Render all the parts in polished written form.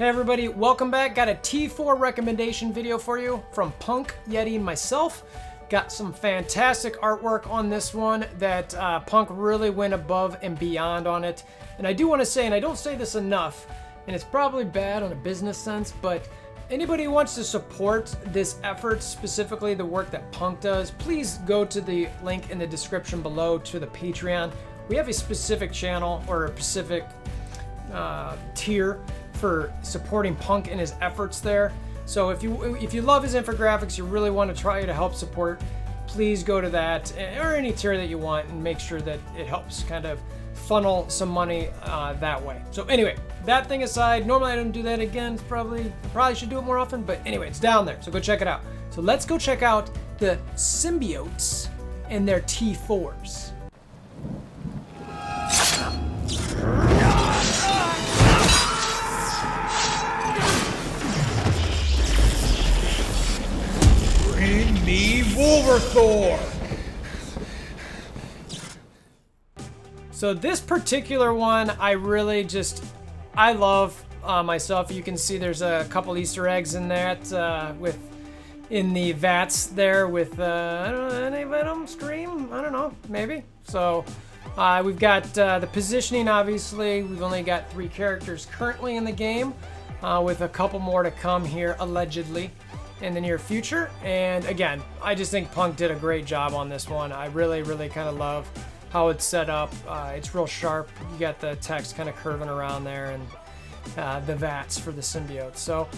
Hey everybody, welcome back. Got a T4 recommendation video for you from Punk, Yeti, and myself. Got some fantastic artwork on this one that Punk really went above and beyond on it. And I do want to say, and I don't say this enough, and it's probably bad on a business sense, but anybody who wants to support this effort, specifically the work that Punk does, please go to the link in the description below to the Patreon. We have a specific channel or a specific tier for supporting Punk in his efforts there. So if you love his infographics, you really want to try to help support, please go to that or any tier that you want and make sure that it helps kind of funnel some money that way. So anyway, that thing aside, normally I don't do that again. Probably should do it more often, but anyway, it's down there. So go check it out. So let's go check out the Symbiotes and their T4s. Bring me WolverThor! So this particular one, I love myself. You can see there's a couple Easter eggs in that in the vats there with I don't know, any Venom stream? I don't know, maybe. So we've got the positioning. Obviously, we've only got 3 characters currently in the game, with a couple more to come here allegedly in the near future. And again, I just think Punk did a great job on this one. I really kind of love how it's set up. It's real sharp. You got the text kind of curving around there and the vats for the symbiotes. So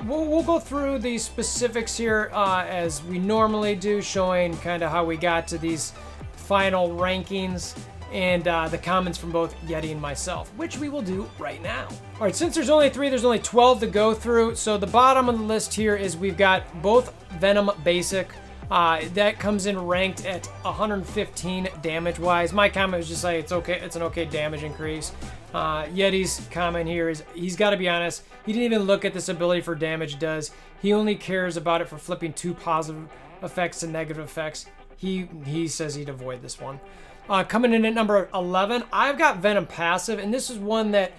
we'll go through the specifics here as we normally do, showing kind of how we got to these final rankings and the comments from both Yeti and myself, which we will do right now. All right, since there's only 3, there's only 12 to go through. So the bottom of the list here is we've got both Venom Basic. That comes in ranked at 115 damage-wise. My comment was just like, it's okay, it's an okay damage increase. Yeti's comment here is, he's got to be honest, he didn't even look at this ability for damage it does. He only cares about it for flipping 2 positive effects to negative effects. He says he'd avoid this one. Coming in at number 11, I've got Venom Passive, and this is one that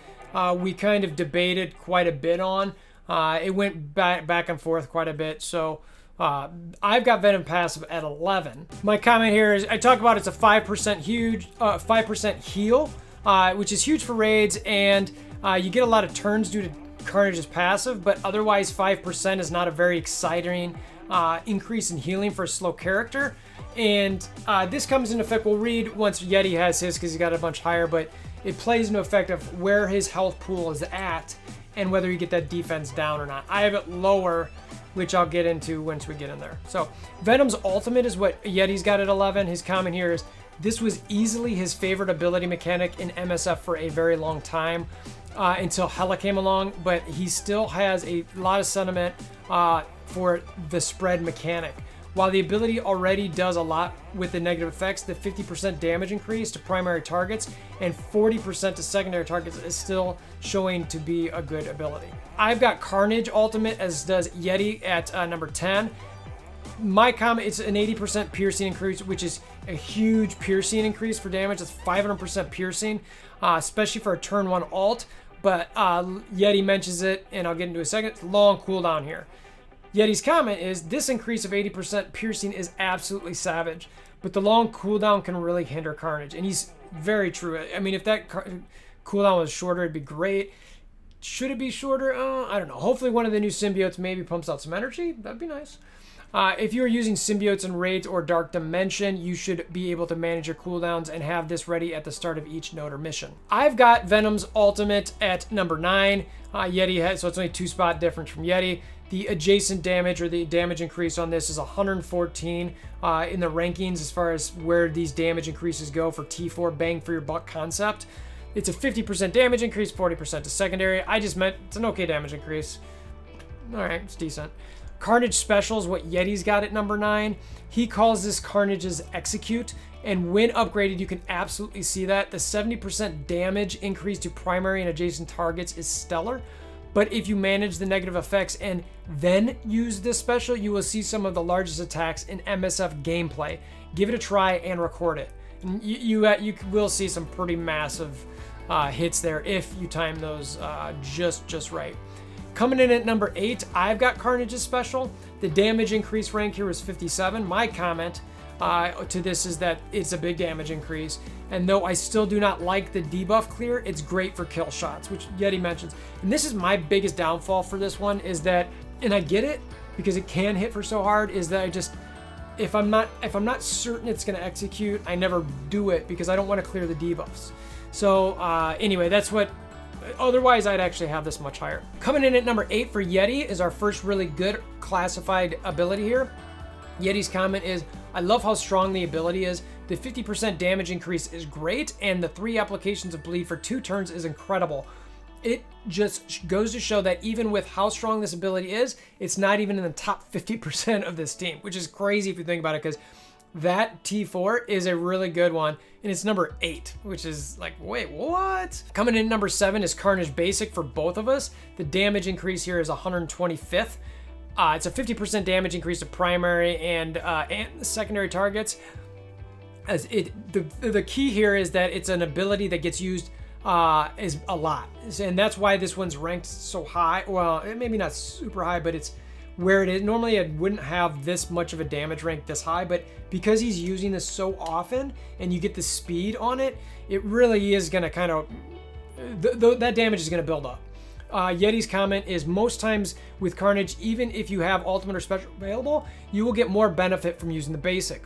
we kind of debated quite a bit on. It went back and forth quite a bit, so I've got Venom Passive at 11. My comment here is, I talk about it's a 5% heal, which is huge for raids, and you get a lot of turns due to Carnage's passive, but otherwise 5% is not a very exciting increase in healing for a slow character. And this comes into effect, we'll read once Yeti has his because he got a bunch higher, but it plays into effect of where his health pool is at and whether you get that defense down or not. I have it lower, which I'll get into once we get in there. So Venom's ultimate is what Yeti's got at 11. His comment here is, this was easily his favorite ability mechanic in MSF for a very long time, until Hela came along, but he still has a lot of sentiment for the spread mechanic. While the ability already does a lot with the negative effects, the 50% damage increase to primary targets and 40% to secondary targets is still showing to be a good ability. I've got Carnage Ultimate, as does Yeti, at number 10. My comment, it's an 80% piercing increase, which is a huge piercing increase for damage. That's 500% piercing, especially for a turn 1 ult. But Yeti mentions it, and I'll get into a second. It's long cooldown here. Yeti's comment is, this increase of 80% piercing is absolutely savage, but the long cooldown can really hinder Carnage. And he's very true. I mean, if that cooldown was shorter, it'd be great. Should it be shorter? I don't know. Hopefully one of the new symbiotes maybe pumps out some energy. That'd be nice. If you're using symbiotes in raids or Dark Dimension, you should be able to manage your cooldowns and have this ready at the start of each node or mission. I've got Venom's ultimate at number 9. Yeti has, so it's only 2 spot difference from Yeti. The adjacent damage, or the damage increase on this, is 114 in the rankings as far as where these damage increases go for T4 bang for your buck concept. It's a 50% damage increase, 40% to secondary. I just meant it's an okay damage increase. All right, it's decent. Carnage Special is what Yeti's got at number 9. He calls this Carnage's Execute, and when upgraded, you can absolutely see that. The 70% damage increase to primary and adjacent targets is stellar. But if you manage the negative effects and then use this special, you will see some of the largest attacks in MSF gameplay. Give it a try and record it. And you will see some pretty massive hits there if you time those just right. Coming in at number 8, I've got Carnage's special. The damage increase rank here is 57. My comment to this is that it's a big damage increase. And though I still do not like the debuff clear, it's great for kill shots, which Yeti mentions. And this is my biggest downfall for this one is that, and I get it because it can hit for so hard, is that I just, if I'm not certain it's going to execute, I never do it because I don't want to clear the debuffs. So anyway, that's what, otherwise I'd actually have this much higher. Coming in at number 8 for Yeti is our first really good classified ability here. Yeti's comment is, I love how strong the ability is. The 50% damage increase is great, and the 3 applications of bleed for 2 turns is incredible. It just goes to show that even with how strong this ability is, it's not even in the top 50% of this team, which is crazy if you think about it, because that T4 is a really good one, and it's number 8, which is like, wait, what? Coming in number 7 is Carnage Basic for both of us. The damage increase here is 125th. It's a 50% damage increase to primary and secondary targets. As the key here is that it's an ability that gets used is a lot, and that's why this one's ranked so high. Well, maybe not super high, but it's where it is. Normally, I wouldn't have this much of a damage rank this high, but because he's using this so often, and you get the speed on it, it really is going to kind of that damage is going to build up. Yeti's comment is, most times with Carnage, even if you have ultimate or special available, you will get more benefit from using the basic.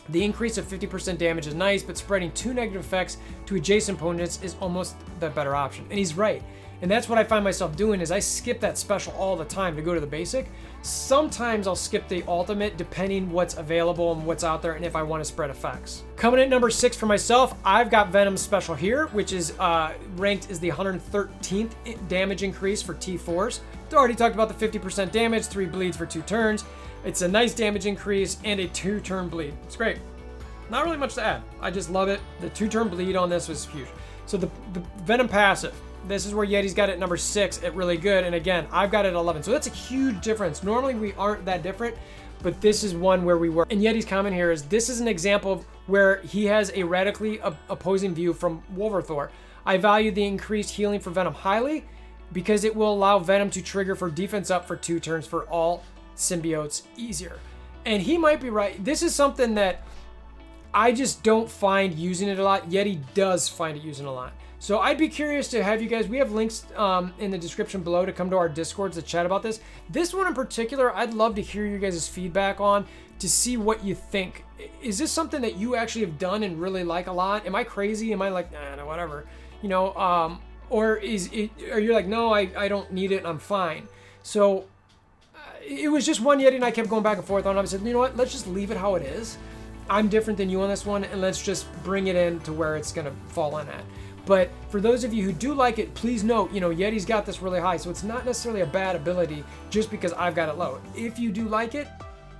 The increase of 50% damage is nice, but spreading 2 negative effects to adjacent opponents is almost the better option. And he's right. And that's what I find myself doing, is I skip that special all the time to go to the basic. Sometimes I'll skip the ultimate depending what's available and what's out there and if I want to spread effects. Coming at number 6 for myself, I've got Venom's special here, which is ranked as the 113th damage increase for T4s. I already talked about the 50% damage, 3 bleeds for 2 turns. It's a nice damage increase and a 2-turn bleed. It's great. Not really much to add. I just love it. The 2-turn bleed on this was huge. So the Venom passive. This is where Yeti's got it number 6 at really good. And again, I've got it at 11. So that's a huge difference. Normally we aren't that different, but this is one where we were. And Yeti's comment here is, this is an example of where he has a radically opposing view from WolverThor. I value the increased healing for Venom highly because it will allow Venom to trigger for defense up for 2 turns for all symbiotes easier. And he might be right. This is something that I just don't find using it a lot. Yeti does find it using a lot. So I'd be curious to have you guys, we have links in the description below to come to our Discords to chat about this. This one in particular, I'd love to hear your guys' feedback on, to see what you think. Is this something that you actually have done and really like a lot? Am I crazy? Am I like, nah, no, whatever? You know, or are you like, no, I don't need it and I'm fine. So it was just one Yeti and I kept going back and forth on it. I said, you know what, let's just leave it how it is. I'm different than you on this one, and let's just bring it in to where it's gonna fall in at. But for those of you who do like it, please note, you know, Yeti's got this really high, so it's not necessarily a bad ability just because I've got it low. If you do like it,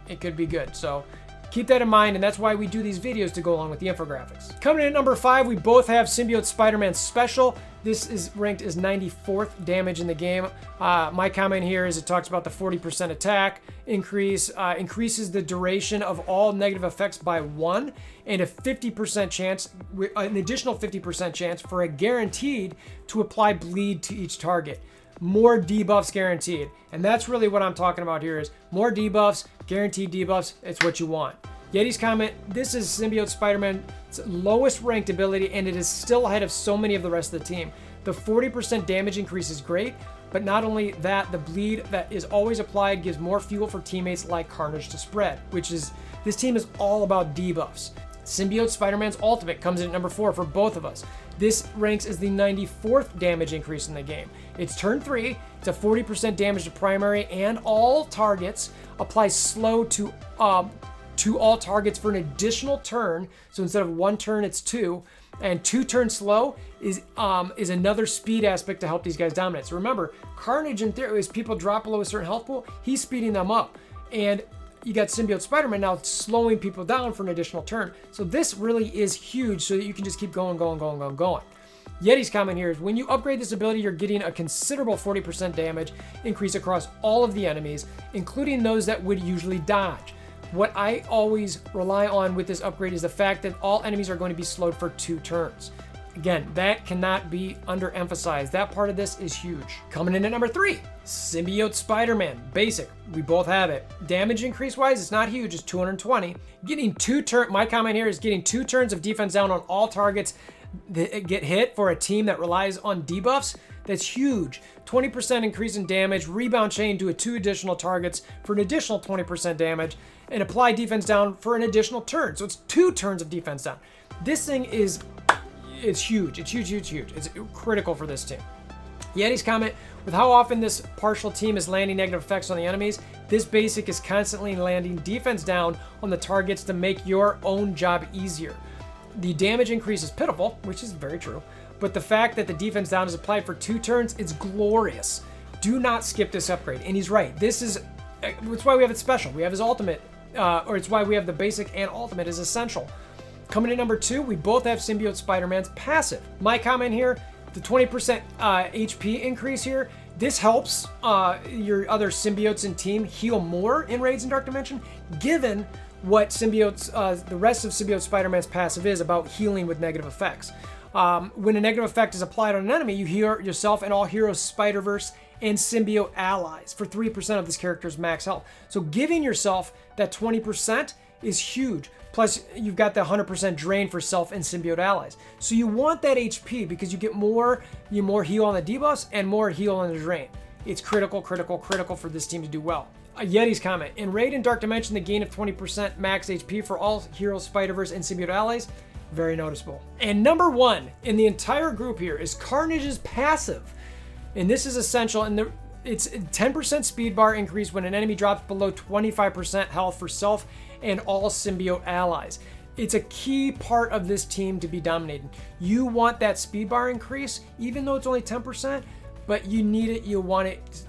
it could be good. So keep that in mind, and that's why we do these videos, to go along with the infographics. Coming in at number 5, we both have Symbiote Spider-Man Special. This is ranked as 94th damage in the game. My comment here is it talks about the 40% attack increase, increases the duration of all negative effects by 1, and a 50% chance, an additional 50% chance for a guaranteed to apply bleed to each target. More debuffs guaranteed. And that's really what I'm talking about here, is more debuffs, guaranteed debuffs. It's what you want. Yeti's comment, this is Symbiote Spider-Man's lowest ranked ability, and it is still ahead of so many of the rest of the team. The 40% damage increase is great, but not only that, the bleed that is always applied gives more fuel for teammates like Carnage to spread, which is, this team is all about debuffs. Symbiote Spider-Man's ultimate comes in at number 4 for both of us. This ranks as the 94th damage increase in the game. It's turn 3, it's a 40% damage to primary and all targets, applies slow to all targets for an additional turn. So instead of 1 turn, it's 2. And 2 turns slow is another speed aspect to help these guys dominate. So remember, Carnage in theory, as people drop below a certain health pool, he's speeding them up. And you got Symbiote Spider-Man now slowing people down for an additional turn. So this really is huge, so that you can just keep going. Yeti's comment here is, when you upgrade this ability, you're getting a considerable 40% damage increase across all of the enemies, including those that would usually dodge. What I always rely on with this upgrade is the fact that all enemies are going to be slowed for 2 turns. Again, that cannot be underemphasized. That part of this is huge. Coming in at number 3, Symbiote Spider-Man. Basic, we both have it. Damage increase wise, it's not huge, it's 220. Getting 2 turns, my comment here is getting 2 turns of defense down on all targets that get hit for a team that relies on debuffs. That's huge. 20% increase in damage, rebound chain to 2 additional targets for an additional 20% damage, and apply defense down for an additional turn. So it's 2 turns of defense down. This thing is, it's huge. It's huge, huge, huge. It's critical for this team. Yeti's comment, with how often this partial team is landing negative effects on the enemies, this basic is constantly landing defense down on the targets to make your own job easier. The damage increase is pitiful, which is very true, but the fact that the defense down is applied for 2 turns, it's glorious. Do not skip this upgrade. And he's right. It's why we have it special. We have his ultimate, or it's why we have the basic and ultimate is essential. Coming in number 2, we both have Symbiote Spider-Man's passive. My comment here, the 20% HP increase here, this helps your other symbiotes and team heal more in Raids in Dark Dimension, given what symbiotes, the rest of Symbiote Spider-Man's passive is about healing with negative effects. When a negative effect is applied on an enemy, you heal yourself and all heroes, Spider-Verse, and symbiote allies for 3% of this character's max health. So giving yourself that 20% is huge. Plus, you've got the 100% drain for self and symbiote allies. So you want that HP because you get more heal on the debuffs and more heal on the drain. It's critical, critical, critical for this team to do well. Yeti's comment, in Raid and Dark Dimension, the gain of 20% max HP for all heroes, Spider-Verse, and symbiote allies, very noticeable. And number 1 in the entire group here is Carnage's passive. And this is essential, and it's 10% speed bar increase when an enemy drops below 25% health for self and all symbiote allies. It's a key part of this team to be dominating. You want that speed bar increase, even though it's only 10%, but you need it, you want it.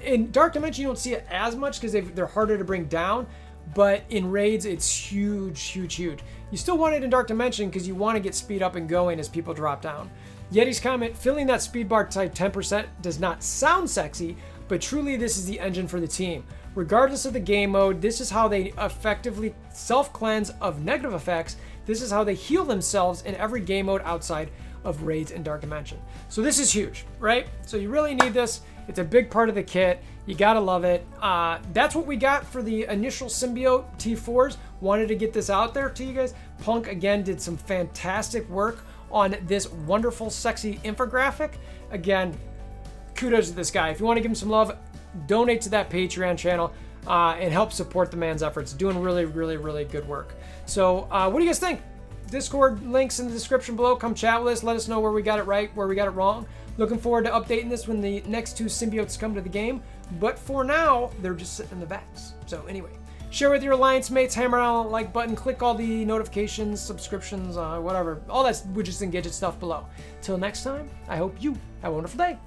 In Dark Dimension, you don't see it as much because they're harder to bring down, but in Raids, it's huge, huge, huge. You still want it in Dark Dimension because you want to get speed up and going as people drop down. Yeti's comment, filling that speed bar type 10% does not sound sexy, but truly this is the engine for the team. Regardless of the game mode, this is how they effectively self-cleanse of negative effects. This is how they heal themselves in every game mode outside of Raids and Dark Dimension. So this is huge, right? So you really need this. It's a big part of the kit. You gotta love it. That's what we got for the initial Symbiote T4s. Wanted to get this out there to you guys. Punk, again, did some fantastic work on this wonderful, sexy infographic. Again, kudos to this guy. If you want to give him some love, donate to that Patreon channel and help support the man's efforts. Doing really, really, really good work. So what do you guys think? Discord links in the description below. Come chat with us. Let us know where we got it right, where we got it wrong. Looking forward to updating this when the next 2 symbiotes come to the game. But for now, they're just sitting in the vats. So anyway, share with your alliance mates, hammer down the like button, click all the notifications, subscriptions, whatever, all that widgets and gadget stuff below. Till next time, I hope you have a wonderful day.